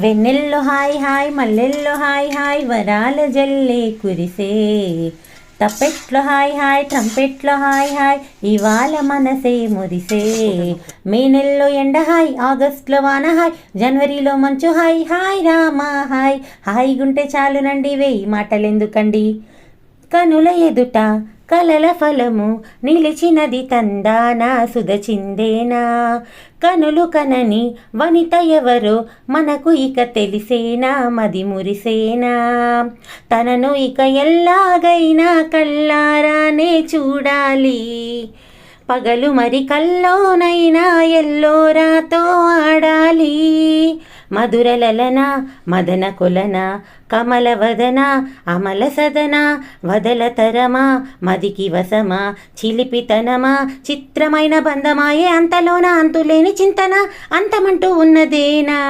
వెన్నెల్లో hi hi మల్లెల్లో hi hi వరాల జల్లే కురిసే తప్పెట్లో హాయ్ హాయ్ ట్రంపెట్లో హాయ్ హాయ్ ఇవాళ మనసే మురిసే మే నెలలో ఎండ హాయ్ ఆగస్ట్లో వాన హాయ్ జనవరిలో మంచు హాయ్ హాయ్ రామా హాయ్ హాయిగుంటే చాలునండి వేయి మాటలెందుకండి కనుల ఎదుట కలల ఫలము నిలిచినది తందానా సుధచిందేనా కనులు కనని వనిత ఎవరో మనకు ఇక తెలిసేనా మది మురిసేనా తనను ఇక ఎల్లాగైనా కళ్ళారానే చూడాలి పగలు మరి కల్లోనైనా ఎల్లోరాతో ఆడాలి మధురలలన మదన కొలన కమలవదన అమల సదన వదలతరమా మదికి వసమా చిలిపితనమా చిత్రమైన బంధమాయే అంతలోన అంతులేని చింతన అంతమంటూ ఉన్నదేనా.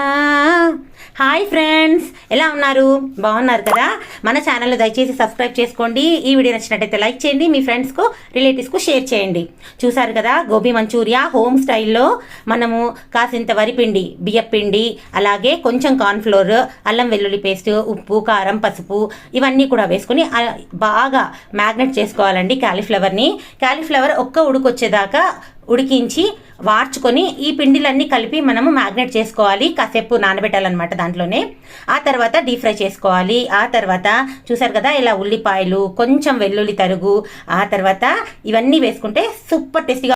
హాయ్ ఫ్రెండ్స్, ఎలా ఉన్నారు? బాగున్నారు కదా? మన ఛానల్ దయచేసి సబ్స్క్రైబ్ చేసుకోండి. ఈ వీడియో నచ్చినట్టయితే లైక్ చేయండి, మీ ఫ్రెండ్స్కు రిలేటివ్స్కు షేర్ చేయండి. చూసారు కదా, గోబీ మంచూరియా హోమ్ స్టైల్లో మనము కాసింత వరిపిండి, బియ్యపిండి, అలాగే కొంచెం కార్న్ఫ్లోర్, అల్లం వెల్లుల్లి పేస్ట్, ఉప్పు, కారం, పసుపు ఇవన్నీ కూడా వేసుకొని బాగా మ్యాగ్నెట్ చేసుకోవాలండి. క్యాలీఫ్లవర్ ఒక్క ఉడికొచ్చేదాకా ఉడికించి వార్చుకొని ఈ పిండిలన్నీ కలిపి మనము మ్యాగ్నెట్ చేసుకోవాలి. కాసేపు నానబెట్టాలన్నమాట దాంట్లోనే. ఆ తర్వాత డీప్ ఫ్రై చేసుకోవాలి. ఆ తర్వాత చూసారు కదా, ఇలా ఉల్లిపాయలు, కొంచెం వెల్లుల్లి తరుగు, ఆ తర్వాత ఇవన్నీ వేసుకుంటే సూపర్ టేస్టీగా